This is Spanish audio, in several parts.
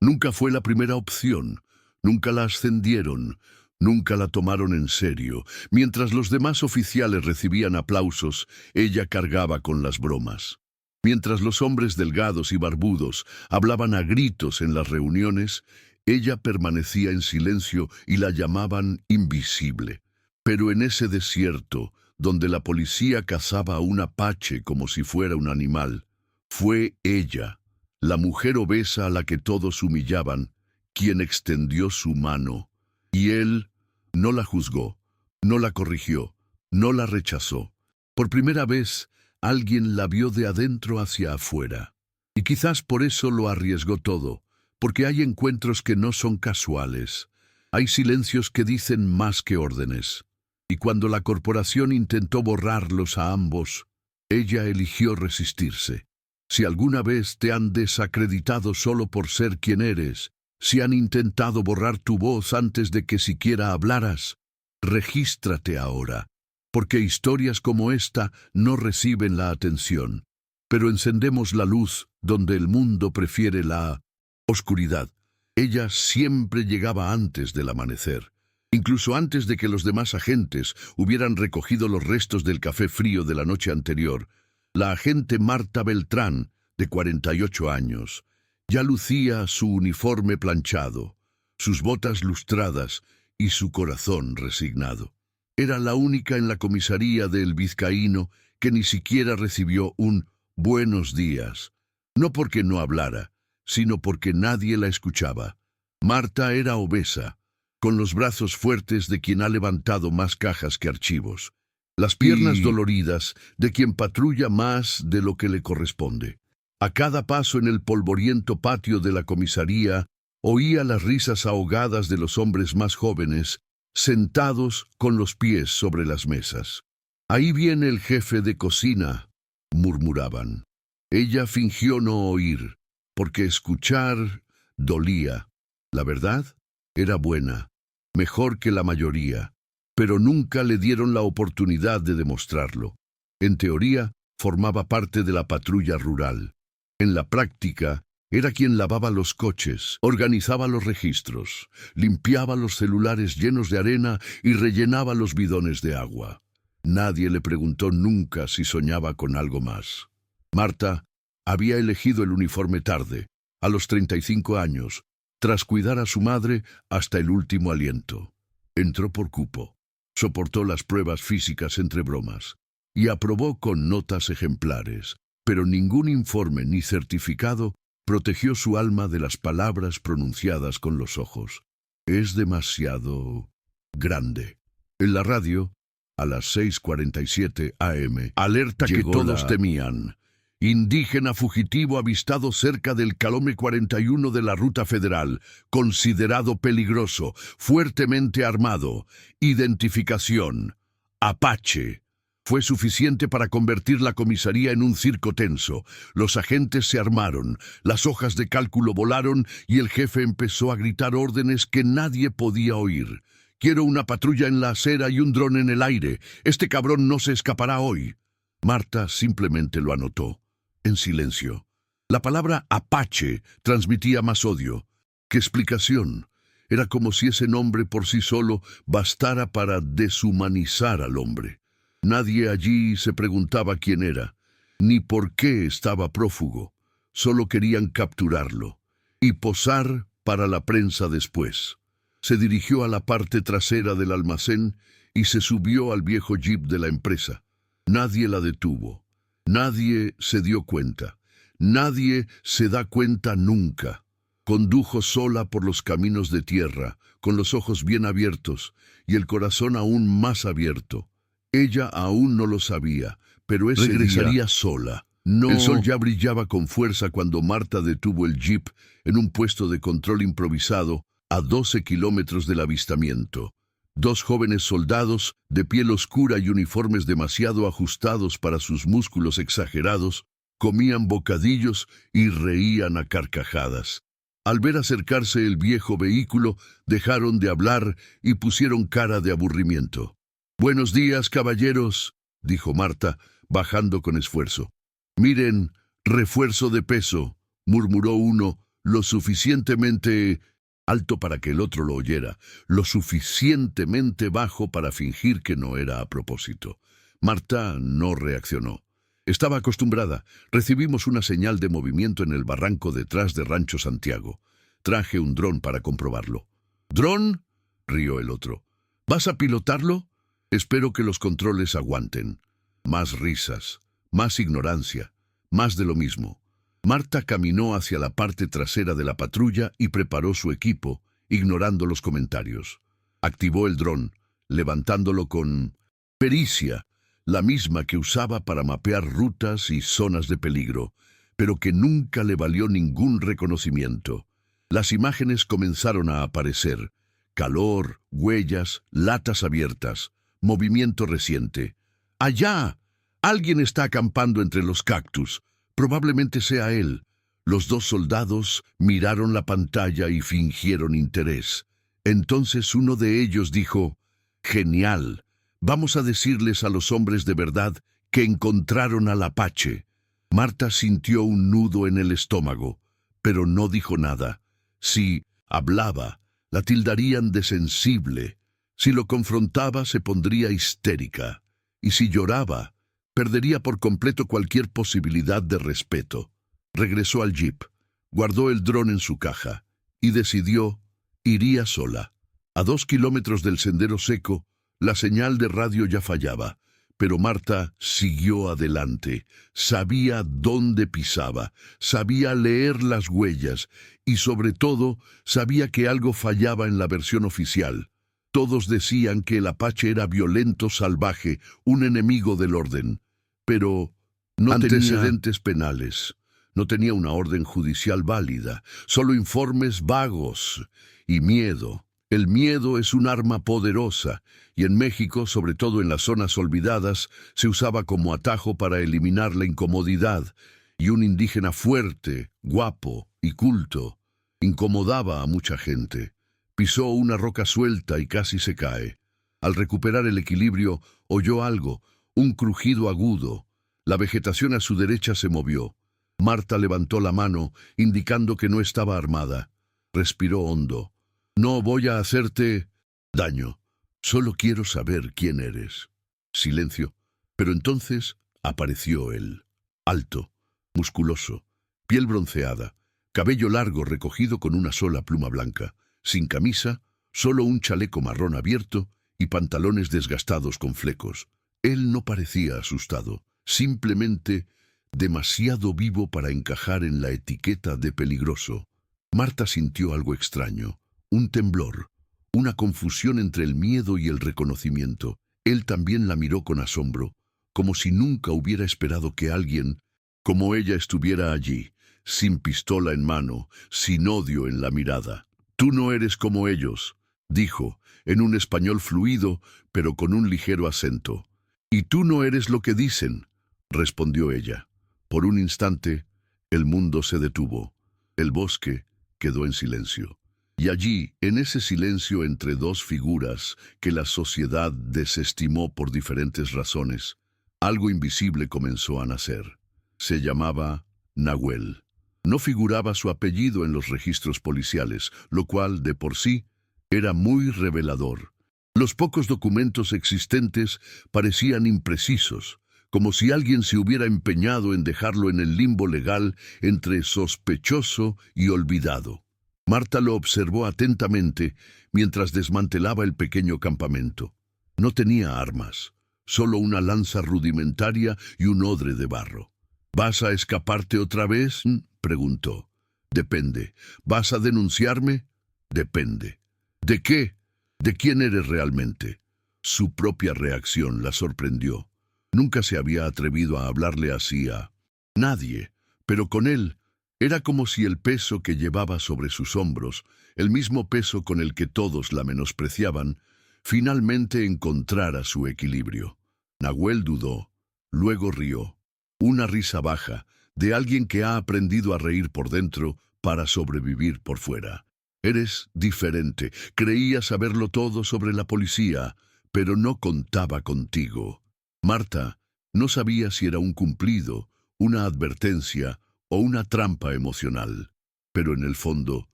Nunca fue la primera opción, nunca la ascendieron, nunca la tomaron en serio. Mientras los demás oficiales recibían aplausos, ella cargaba con las bromas. Mientras los hombres delgados y barbudos hablaban a gritos en las reuniones, ella permanecía en silencio y la llamaban invisible. Pero en ese desierto, donde la policía cazaba a un apache como si fuera un animal, fue ella, la mujer obesa a la que todos humillaban, quien extendió su mano. Y él no la juzgó, no la corrigió, no la rechazó. Por primera vez, alguien la vio de adentro hacia afuera. Y quizás por eso lo arriesgó todo, porque hay encuentros que no son casuales. Hay silencios que dicen más que órdenes. Y cuando la corporación intentó borrarlos a ambos, ella eligió resistirse. Si alguna vez te han desacreditado solo por ser quien eres, si han intentado borrar tu voz antes de que siquiera hablaras, regístrate ahora, porque historias como esta no reciben la atención. Pero encendemos la luz donde el mundo prefiere la oscuridad. Ella siempre llegaba antes del amanecer, incluso antes de que los demás agentes hubieran recogido los restos del café frío de la noche anterior. La agente Marta Beltrán, de 48 años, ya lucía su uniforme planchado, sus botas lustradas y su corazón resignado. Era la única en la comisaría de El Vizcaíno que ni siquiera recibió un «buenos días», no porque no hablara, sino porque nadie la escuchaba. Marta era obesa, con los brazos fuertes de quien ha levantado más cajas que archivos, las piernas doloridas de quien patrulla más de lo que le corresponde. A cada paso en el polvoriento patio de la comisaría, oía las risas ahogadas de los hombres más jóvenes, sentados con los pies sobre las mesas. «Ahí viene el jefe de cocina», murmuraban. Ella fingió no oír, porque escuchar dolía. La verdad era buena, mejor que la mayoría, pero nunca le dieron la oportunidad de demostrarlo. En teoría, formaba parte de la patrulla rural. En la práctica, era quien lavaba los coches, organizaba los registros, limpiaba los celulares llenos de arena y rellenaba los bidones de agua. Nadie le preguntó nunca si soñaba con algo más. Marta había elegido el uniforme tarde, a los 35 años, tras cuidar a su madre hasta el último aliento. Entró por cupo, soportó las pruebas físicas entre bromas y aprobó con notas ejemplares, pero ningún informe ni certificado protegió su alma de las palabras pronunciadas con los ojos. «Es demasiado grande». En la radio, a las 6:47 AM, alerta que todos temían. Indígena fugitivo avistado cerca del Calome 41 de la Ruta Federal, considerado peligroso, fuertemente armado. Identificación: apache. Fue suficiente para convertir la comisaría en un circo tenso. Los agentes se armaron, las hojas de cálculo volaron y el jefe empezó a gritar órdenes que nadie podía oír. «Quiero una patrulla en la acera y un dron en el aire. Este cabrón no se escapará hoy». Marta simplemente lo anotó, en silencio. La palabra apache transmitía más odio que explicación. Era como si ese nombre por sí solo bastara para deshumanizar al hombre. Nadie allí se preguntaba quién era, ni por qué estaba prófugo. Solo querían capturarlo y posar para la prensa después. Se dirigió a la parte trasera del almacén y se subió al viejo jeep de la empresa. Nadie la detuvo. Nadie se dio cuenta. Nadie se da cuenta nunca. Condujo sola por los caminos de tierra, con los ojos bien abiertos y el corazón aún más abierto. Ella aún no lo sabía, pero ese regresaría sola. No. El sol ya brillaba con fuerza cuando Marta detuvo el jeep en un puesto de control improvisado a 12 kilómetros del avistamiento. Dos jóvenes soldados, de piel oscura y uniformes demasiado ajustados para sus músculos exagerados, comían bocadillos y reían a carcajadas. Al ver acercarse el viejo vehículo, dejaron de hablar y pusieron cara de aburrimiento. «Buenos días, caballeros», dijo Marta, bajando con esfuerzo. «Miren, refuerzo de peso», murmuró uno, lo suficientemente alto para que el otro lo oyera, lo suficientemente bajo para fingir que no era a propósito. Marta no reaccionó. Estaba acostumbrada. Recibimos una señal de movimiento en el barranco detrás de Rancho Santiago. Traje un dron para comprobarlo. ¿Dron?, rió el otro. ¿Vas a pilotarlo? Espero que los controles aguanten. Más risas, más ignorancia, más de lo mismo. Marta caminó hacia la parte trasera de la patrulla y preparó su equipo, ignorando los comentarios. Activó el dron, levantándolo con pericia, la misma que usaba para mapear rutas y zonas de peligro, pero que nunca le valió ningún reconocimiento. Las imágenes comenzaron a aparecer: calor, huellas, latas abiertas, movimiento reciente. ¡Allá! Alguien está acampando entre los cactus. Probablemente sea él. Los dos soldados miraron la pantalla y fingieron interés. Entonces uno de ellos dijo: «Genial. Vamos a decirles a los hombres de verdad que encontraron al Apache». Marta sintió un nudo en el estómago, pero no dijo nada. Si hablaba, la tildarían de sensible. Si lo confrontaba, se pondría histérica. Y si lloraba, perdería por completo cualquier posibilidad de respeto. Regresó al jeep, guardó el dron en su caja y decidió: iría sola. A 2 kilómetros del sendero seco, la señal de radio ya fallaba, pero Marta siguió adelante. Sabía dónde pisaba, sabía leer las huellas y, sobre todo, sabía que algo fallaba en la versión oficial. Todos decían que el Apache era violento, salvaje, un enemigo del orden. Pero no tenía antecedentes penales, no tenía una orden judicial válida, solo informes vagos y miedo. El miedo es un arma poderosa, y en México, sobre todo en las zonas olvidadas, se usaba como atajo para eliminar la incomodidad, y un indígena fuerte, guapo y culto incomodaba a mucha gente. Pisó una roca suelta y casi se cae. Al recuperar el equilibrio, oyó algo, un crujido agudo. La vegetación a su derecha se movió. Marta levantó la mano, indicando que no estaba armada. Respiró hondo. «No voy a hacerte daño. Solo quiero saber quién eres». Silencio. Pero entonces apareció él. Alto, musculoso, piel bronceada, cabello largo recogido con una sola pluma blanca, sin camisa, solo un chaleco marrón abierto y pantalones desgastados con flecos. Él no parecía asustado, simplemente demasiado vivo para encajar en la etiqueta de peligroso. Marta sintió algo extraño, un temblor, una confusión entre el miedo y el reconocimiento. Él también la miró con asombro, como si nunca hubiera esperado que alguien como ella estuviera allí, sin pistola en mano, sin odio en la mirada. «Tú no eres como ellos», dijo, en un español fluido, pero con un ligero acento. «Y tú no eres lo que dicen», respondió ella. Por un instante, el mundo se detuvo. El bosque quedó en silencio. Y allí, en ese silencio entre dos figuras que la sociedad desestimó por diferentes razones, algo invisible comenzó a nacer. Se llamaba Nahuel. No figuraba su apellido en los registros policiales, lo cual, de por sí, era muy revelador. Los pocos documentos existentes parecían imprecisos, como si alguien se hubiera empeñado en dejarlo en el limbo legal entre sospechoso y olvidado. Marta lo observó atentamente mientras desmantelaba el pequeño campamento. No tenía armas, solo una lanza rudimentaria y un odre de barro. «¿Vas a escaparte otra vez?», preguntó. «Depende. ¿Vas a denunciarme?». «Depende». «¿De qué? ¿De quién eres realmente?». Su propia reacción la sorprendió. Nunca se había atrevido a hablarle así a nadie, pero con él era como si el peso que llevaba sobre sus hombros, el mismo peso con el que todos la menospreciaban, finalmente encontrara su equilibrio. Nahuel dudó, luego rió. Una risa baja, de alguien que ha aprendido a reír por dentro para sobrevivir por fuera. «Eres diferente. Creía saberlo todo sobre la policía, pero no contaba contigo». Marta no sabía si era un cumplido, una advertencia o una trampa emocional. pero en el fondo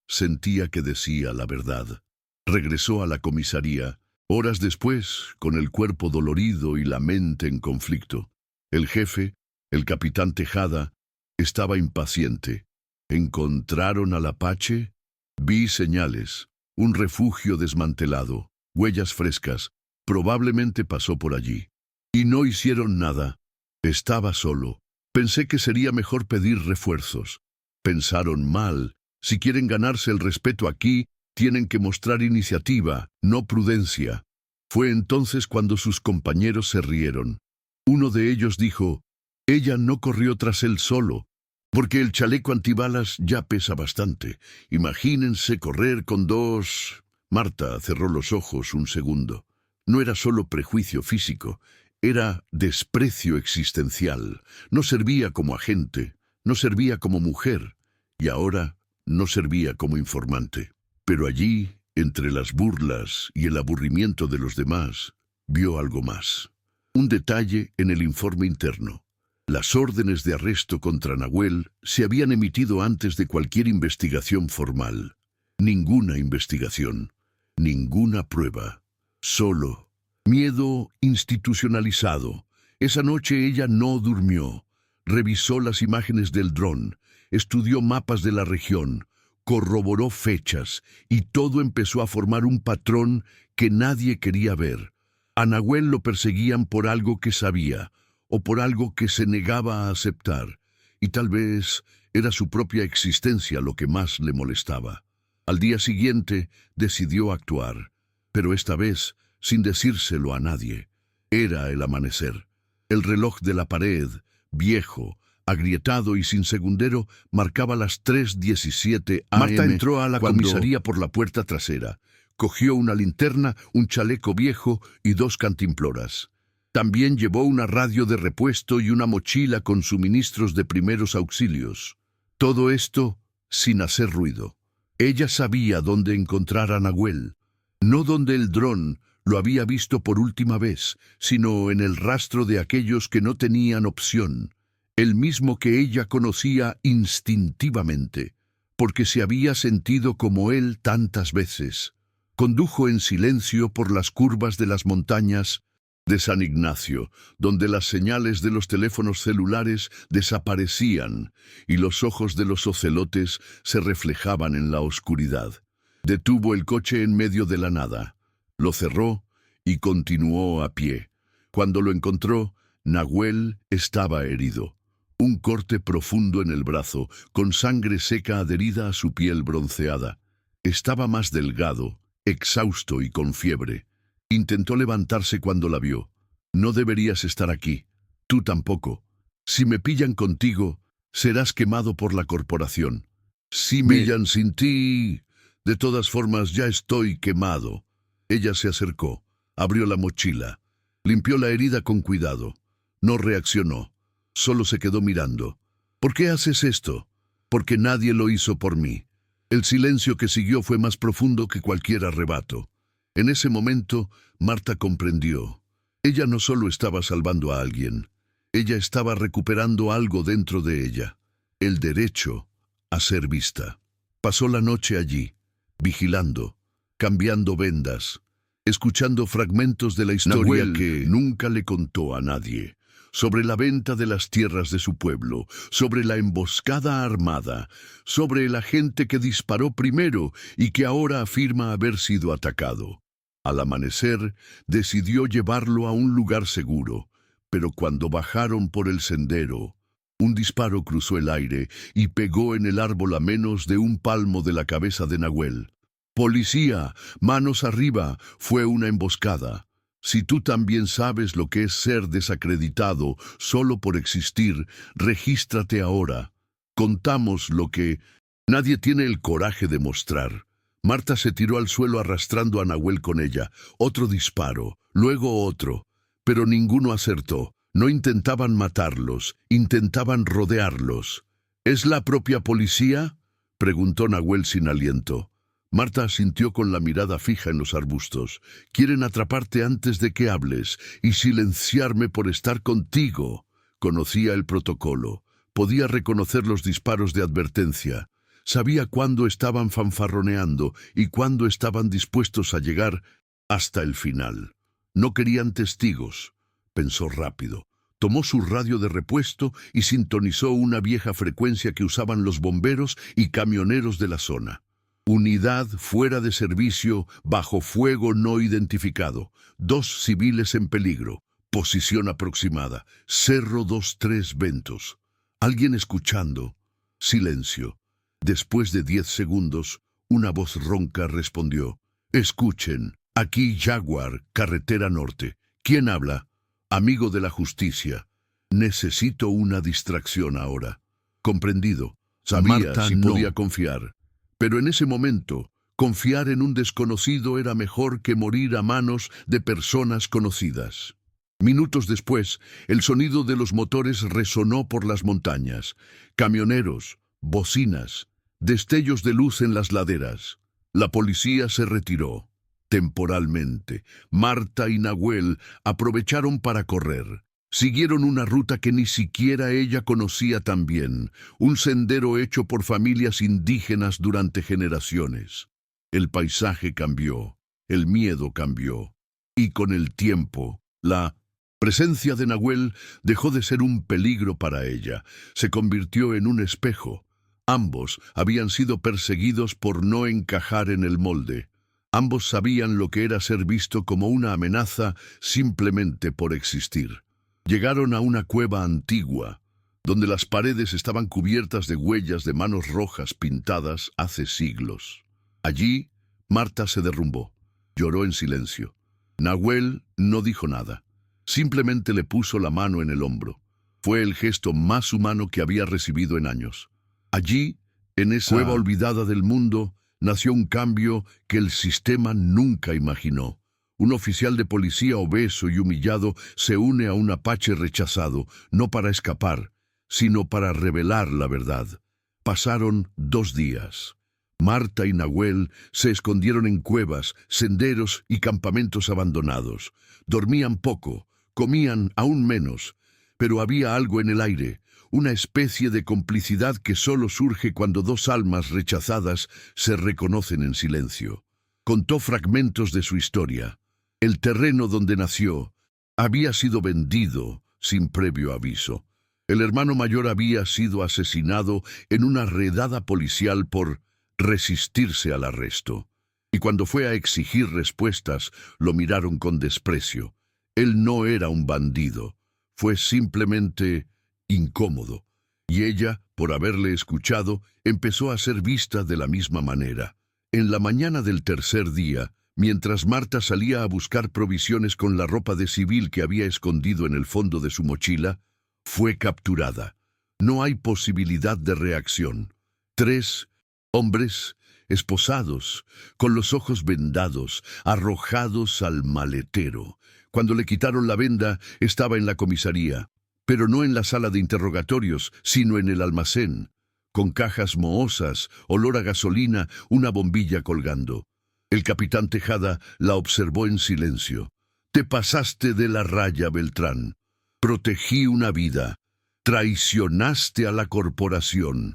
sentía que decía la verdad. Regresó a la comisaría, horas después, con el cuerpo dolorido y la mente en conflicto. El jefe, el capitán Tejada, estaba impaciente. ¿Encontraron al Apache? Vi señales, un refugio desmantelado, huellas frescas. Probablemente pasó por allí. Y no hicieron nada. Estaba solo. Pensé que sería mejor pedir refuerzos. Pensaron mal. Si quieren ganarse el respeto aquí, tienen que mostrar iniciativa, no prudencia. Fue entonces cuando sus compañeros se rieron. Uno de ellos dijo, ella no corrió tras él solo, porque el chaleco antibalas ya pesa bastante. Imagínense correr con dos... Marta cerró los ojos un segundo. No era solo prejuicio físico, era desprecio existencial. No servía como agente, no servía como mujer, y ahora no servía como informante. Pero allí, entre las burlas y el aburrimiento de los demás, vio algo más. Un detalle en el informe interno. Las órdenes de arresto contra Nahuel se habían emitido antes de cualquier investigación formal. Ninguna investigación, ninguna prueba. Solo miedo institucionalizado. Esa noche ella no durmió. Revisó las imágenes del dron, estudió mapas de la región, corroboró fechas, y todo empezó a formar un patrón que nadie quería ver. A Nahuel lo perseguían por algo que sabía, o por algo que se negaba a aceptar, y tal vez era su propia existencia lo que más le molestaba. Al día siguiente decidió actuar, pero esta vez sin decírselo a nadie. Era el amanecer. El reloj de la pared, viejo, agrietado y sin segundero, marcaba las 3:17 am. Marta entró a la comisaría por la puerta trasera. Cogió una linterna, un chaleco viejo y 2 cantimploras. También llevó una radio de repuesto y una mochila con suministros de primeros auxilios. Todo esto sin hacer ruido. Ella sabía dónde encontrar a Nahuel, no donde el dron lo había visto por última vez, sino en el rastro de aquellos que no tenían opción, el mismo que ella conocía instintivamente, porque se había sentido como él tantas veces. Condujo en silencio por las curvas de las montañas de San Ignacio, donde las señales de los teléfonos celulares desaparecían y los ojos de los ocelotes se reflejaban en la oscuridad. Detuvo el coche en medio de la nada, lo cerró y continuó a pie. Cuando lo encontró, Nahuel estaba herido. Un corte profundo en el brazo, con sangre seca adherida a su piel bronceada. Estaba más delgado, exhausto y con fiebre. Intentó levantarse cuando la vio. No deberías estar aquí. Tú tampoco. Si me pillan contigo, serás quemado por la corporación. Si me pillan sin ti... De todas formas, ya estoy quemado. Ella se acercó, abrió la mochila, limpió la herida con cuidado. No reaccionó, solo se quedó mirando. ¿Por qué haces esto? Porque nadie lo hizo por mí. El silencio que siguió fue más profundo que cualquier arrebato. En ese momento, Marta comprendió. Ella no solo estaba salvando a alguien, ella estaba recuperando algo dentro de ella, el derecho a ser vista. Pasó la noche allí, vigilando, cambiando vendas, escuchando fragmentos de la historia Nahuel que nunca le contó a nadie, sobre la venta de las tierras de su pueblo, sobre la emboscada armada, sobre el agente que disparó primero y que ahora afirma haber sido atacado. Al amanecer, decidió llevarlo a un lugar seguro, pero cuando bajaron por el sendero, un disparo cruzó el aire y pegó en el árbol a menos de un palmo de la cabeza de Nahuel. «Policía, manos arriba, fue una emboscada. Si tú también sabes lo que es ser desacreditado solo por existir, regístrate ahora. Contamos lo que nadie tiene el coraje de mostrar». Marta se tiró al suelo arrastrando a Nahuel con ella. Otro disparo, luego otro, pero ninguno acertó. No intentaban matarlos, intentaban rodearlos. ¿Es la propia policía?, preguntó Nahuel sin aliento. Marta asintió con la mirada fija en los arbustos. «Quieren atraparte antes de que hables y silenciarme por estar contigo». Conocía el protocolo. Podía reconocer los disparos de advertencia. Sabía cuándo estaban fanfarroneando y cuándo estaban dispuestos a llegar hasta el final. No querían testigos, pensó rápido. Tomó su radio de repuesto y sintonizó una vieja frecuencia que usaban los bomberos y camioneros de la zona. Unidad fuera de servicio, bajo fuego no identificado. 2 civiles en peligro. Posición aproximada. Cerro 23 Ventos. ¿Alguien escuchando? Silencio. Después de 10 segundos, una voz ronca respondió. Escuchen, aquí Jaguar, carretera norte. ¿Quién habla? Amigo de la justicia. Necesito una distracción ahora. Comprendido. Sabía Marta si no podía confiar. Pero en ese momento, confiar en un desconocido era mejor que morir a manos de personas conocidas. Minutos después, el sonido de los motores resonó por las montañas. Camioneros, bocinas, destellos de luz en las laderas. La policía se retiró. Temporalmente, Marta y Nahuel aprovecharon para correr. Siguieron una ruta que ni siquiera ella conocía tan bien, un sendero hecho por familias indígenas durante generaciones. El paisaje cambió, el miedo cambió, y con el tiempo, la presencia de Nahuel dejó de ser un peligro para ella, se convirtió en un espejo. Ambos habían sido perseguidos por no encajar en el molde. Ambos sabían lo que era ser visto como una amenaza simplemente por existir. Llegaron a una cueva antigua, donde las paredes estaban cubiertas de huellas de manos rojas pintadas hace siglos. Allí, Marta se derrumbó. Lloró en silencio. Nahuel no dijo nada. Simplemente le puso la mano en el hombro. Fue el gesto más humano que había recibido en años. Allí, en esa cueva olvidada del mundo, nació un cambio que el sistema nunca imaginó. Un oficial de policía obeso y humillado se une a un apache rechazado, no para escapar, sino para revelar la verdad. Pasaron 2 días. Marta y Nahuel se escondieron en cuevas, senderos y campamentos abandonados. Dormían poco, comían aún menos, pero había algo en el aire, una especie de complicidad que solo surge cuando 2 almas rechazadas se reconocen en silencio. Contó fragmentos de su historia. El terreno donde nació había sido vendido sin previo aviso. El hermano mayor había sido asesinado en una redada policial por resistirse al arresto. Y cuando fue a exigir respuestas, lo miraron con desprecio. Él no era un bandido, fue simplemente incómodo. Y ella, por haberle escuchado, empezó a ser vista de la misma manera. En la mañana del tercer día, mientras Marta salía a buscar provisiones con la ropa de civil que había escondido en el fondo de su mochila, fue capturada. No hay posibilidad de reacción. 3 hombres, esposados, con los ojos vendados, arrojados al maletero. Cuando le quitaron la venda, estaba en la comisaría, pero no en la sala de interrogatorios, sino en el almacén, con cajas mohosas, olor a gasolina, una bombilla colgando. El capitán Tejada la observó en silencio. Te pasaste de la raya, Beltrán. Protegí una vida. Traicionaste a la corporación.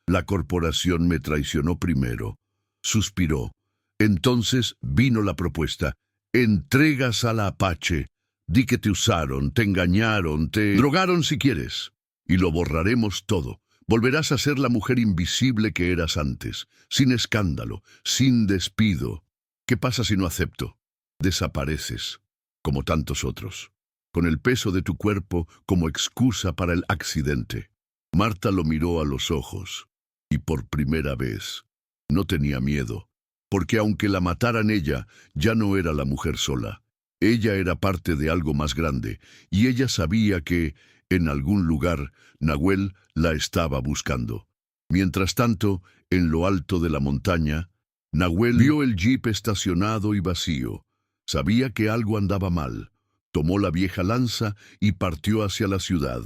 La corporación me traicionó primero. Suspiró. Entonces vino la propuesta. Entregas a la Apache. Di que te usaron, te engañaron, te drogaron si quieres. Y lo borraremos todo. Volverás a ser la mujer invisible que eras antes, sin escándalo, sin despido. ¿Qué pasa si no acepto? Desapareces, como tantos otros, con el peso de tu cuerpo como excusa para el accidente. Marta lo miró a los ojos, y por primera vez no tenía miedo, porque aunque la mataran ella, ya no era la mujer sola. Ella era parte de algo más grande, y ella sabía que, en algún lugar, Nahuel la estaba buscando. Mientras tanto, en lo alto de la montaña, Nahuel vio el jeep estacionado y vacío. Sabía que algo andaba mal. Tomó la vieja lanza y partió hacia la ciudad.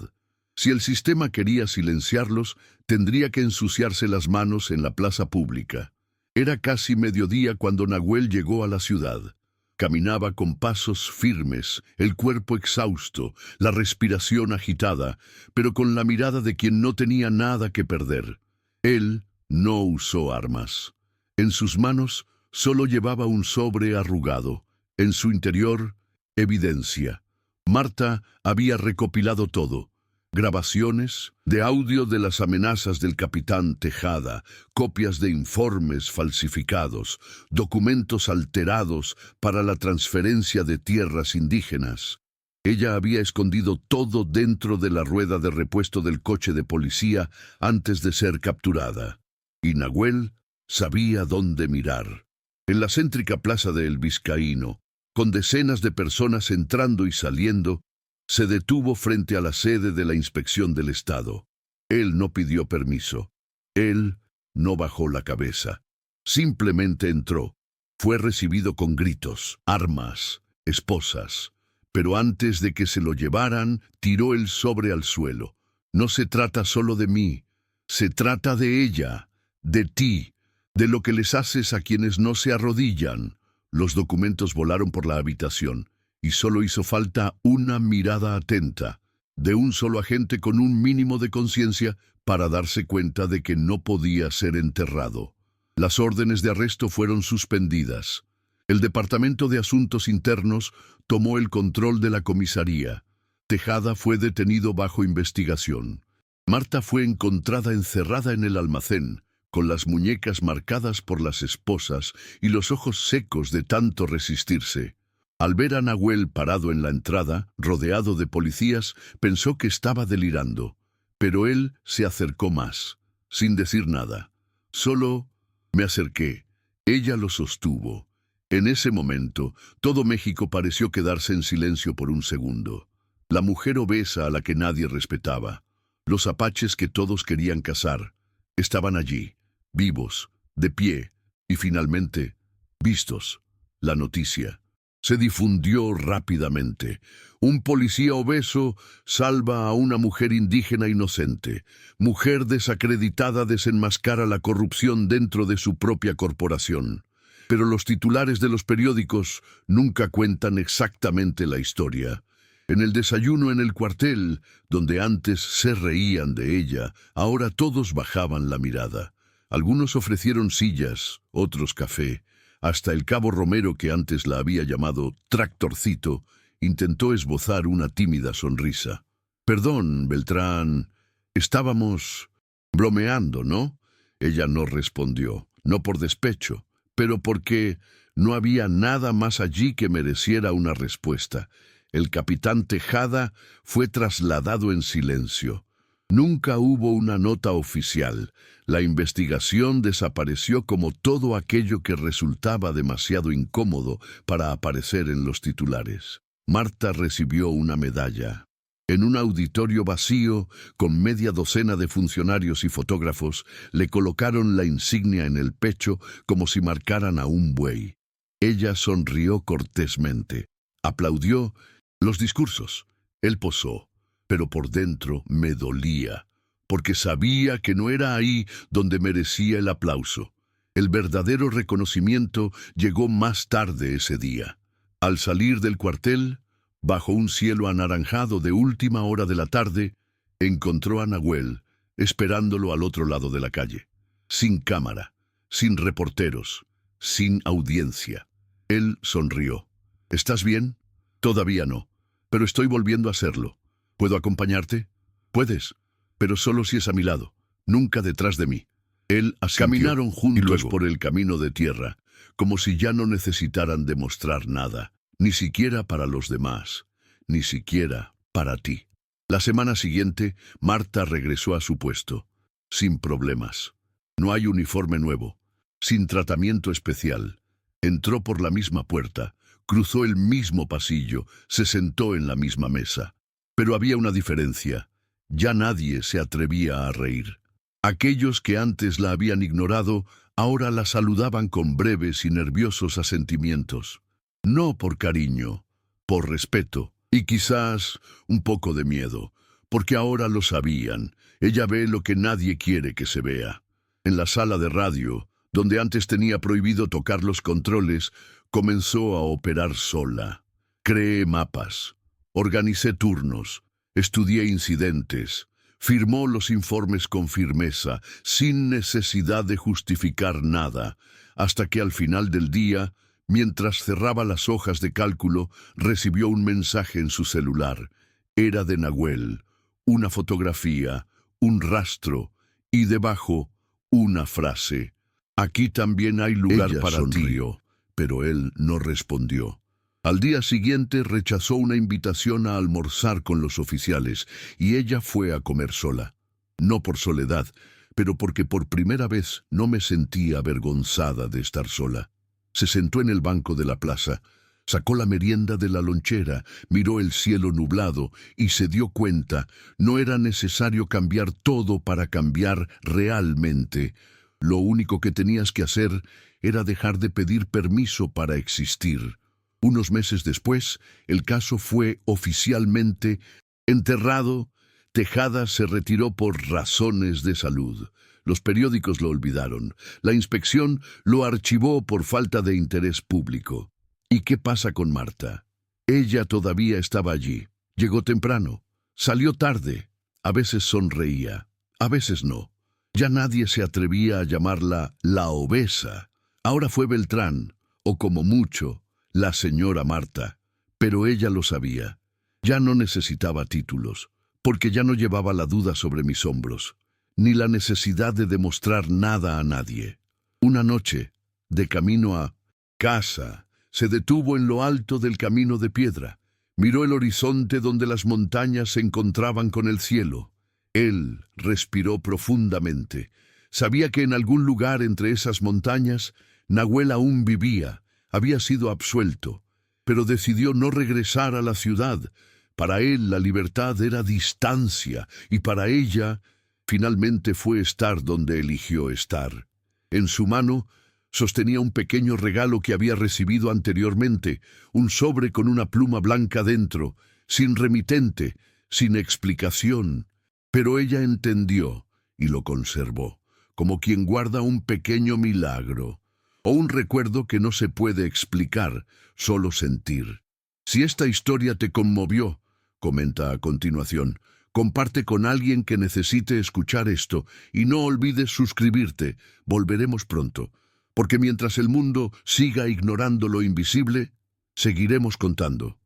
Si el sistema quería silenciarlos, tendría que ensuciarse las manos en la plaza pública. Era casi mediodía cuando Nahuel llegó a la ciudad. Caminaba con pasos firmes, el cuerpo exhausto, la respiración agitada, pero con la mirada de quien no tenía nada que perder. Él No usó armas. En sus manos solo llevaba un sobre arrugado. En su interior, evidencia. Marta había recopilado todo. Grabaciones de audio de las amenazas del capitán Tejada, copias de informes falsificados, documentos alterados para la transferencia de tierras indígenas. Ella había escondido todo dentro de la rueda de repuesto del coche de policía antes de ser capturada. Y Nahuel sabía dónde mirar. En la céntrica plaza de El Vizcaíno, con decenas de personas entrando y saliendo, se detuvo frente a la sede de la Inspección del Estado. Él no pidió permiso. Él no bajó la cabeza. Simplemente entró. Fue recibido con gritos, armas, esposas. Pero antes de que se lo llevaran, tiró el sobre al suelo. No se trata solo de mí. Se trata de ella, de ti, de lo que les haces a quienes no se arrodillan. Los documentos volaron por la habitación y solo hizo falta una mirada atenta de un solo agente con un mínimo de conciencia para darse cuenta de que no podía ser enterrado. Las órdenes de arresto fueron suspendidas. El Departamento de Asuntos Internos tomó el control de la comisaría. Tejada fue detenido bajo investigación. Marta fue encontrada encerrada en el almacén, con las muñecas marcadas por las esposas y los ojos secos de tanto resistirse. Al ver a Nahuel parado en la entrada, rodeado de policías, pensó que estaba delirando. Pero él se acercó más, sin decir nada. Solo me acerqué. Ella lo sostuvo. En ese momento, todo México pareció quedarse en silencio por un segundo. La mujer obesa a la que nadie respetaba, los apaches que todos querían cazar, estaban allí, vivos, de pie, y finalmente, vistos. La noticia se difundió rápidamente. Un policía obeso salva a una mujer indígena inocente. Mujer desacreditada desenmascara la corrupción dentro de su propia corporación. Pero los titulares de los periódicos nunca cuentan exactamente la historia. En el desayuno en el cuartel, donde antes se reían de ella, ahora todos bajaban la mirada. Algunos ofrecieron sillas, otros café. Hasta el cabo Romero, que antes la había llamado Tractorcito, intentó esbozar una tímida sonrisa. «Perdón, Beltrán, estábamos bromeando, ¿no?». Ella no respondió, no por despecho, pero porque no había nada más allí que mereciera una respuesta. El capitán Tejada fue trasladado en silencio. Nunca hubo una nota oficial. La investigación desapareció como todo aquello que resultaba demasiado incómodo para aparecer en los titulares. Marta recibió una medalla. En un auditorio vacío, con media docena de funcionarios y fotógrafos, le colocaron la insignia en el pecho como si marcaran a un buey. Ella sonrió cortésmente. Aplaudió los discursos. Él posó. Pero por dentro me dolía, porque sabía que no era ahí donde merecía el aplauso. El verdadero reconocimiento llegó más tarde ese día. Al salir del cuartel, bajo un cielo anaranjado de última hora de la tarde, encontró a Nahuel, esperándolo al otro lado de la calle. Sin cámara, sin reporteros, sin audiencia. Él sonrió. «¿Estás bien?» «Todavía no, pero estoy volviendo a hacerlo. ¿Puedo acompañarte?» «Puedes, pero solo si es a mi lado, nunca detrás de mí». Él asintió. Caminaron juntos por el camino de tierra, como si ya no necesitaran demostrar nada, ni siquiera para los demás, ni siquiera para ti. La semana siguiente, Marta regresó a su puesto, sin problemas. No hay uniforme nuevo, sin tratamiento especial. Entró por la misma puerta, cruzó el mismo pasillo, se sentó en la misma mesa. Pero había una diferencia. Ya nadie se atrevía a reír. Aquellos que antes la habían ignorado, ahora la saludaban con breves y nerviosos asentimientos. No por cariño, por respeto, y quizás un poco de miedo, porque ahora lo sabían. Ella ve lo que nadie quiere que se vea. En la sala de radio, donde antes tenía prohibido tocar los controles, comenzó a operar sola. Creé mapas. Organicé turnos, estudié incidentes, Firmó los informes con firmeza, sin necesidad de justificar nada, hasta que al final del día, mientras cerraba las hojas de cálculo, recibió un mensaje en su celular. Era de Nahuel, una fotografía, un rastro, y debajo una frase. Aquí también hay lugar Ella para sonrió, ti, pero él no respondió. Al día siguiente rechazó una invitación a almorzar con los oficiales y ella fue a comer sola. No por soledad, pero porque por primera vez no me sentía avergonzada de estar sola. Se sentó en el banco de la plaza, sacó la merienda de la lonchera, miró el cielo nublado y se dio cuenta, no era necesario cambiar todo para cambiar realmente. Lo único que tenías que hacer era dejar de pedir permiso para existir. Unos meses después, el caso fue oficialmente enterrado. Tejada se retiró por razones de salud. Los periódicos lo olvidaron. La inspección lo archivó por falta de interés público. ¿Y qué pasa con Marta? Ella todavía estaba allí. Llegó temprano. Salió tarde. A veces sonreía. A veces no. Ya nadie se atrevía a llamarla la obesa. Ahora fue Beltrán, o como mucho, la señora Marta. Pero ella lo sabía. Ya no necesitaba títulos, porque ya no llevaba la duda sobre mis hombros, ni la necesidad de demostrar nada a nadie. Una noche, de camino a casa, se detuvo en lo alto del camino de piedra. Miró el horizonte donde las montañas se encontraban con el cielo. Él respiró profundamente. Sabía que en algún lugar entre esas montañas, Nahuel aún vivía. Había sido absuelto, pero decidió no regresar a la ciudad. Para él la libertad era distancia, y para ella finalmente fue estar donde eligió estar. En su mano sostenía un pequeño regalo que había recibido anteriormente, un sobre con una pluma blanca dentro, sin remitente, sin explicación. Pero ella entendió y lo conservó, como quien guarda un pequeño milagro, o un recuerdo que no se puede explicar, solo sentir. Si esta historia te conmovió, comenta a continuación, comparte con alguien que necesite escuchar esto y no olvides suscribirte. Volveremos pronto, porque mientras el mundo siga ignorando lo invisible, seguiremos contando.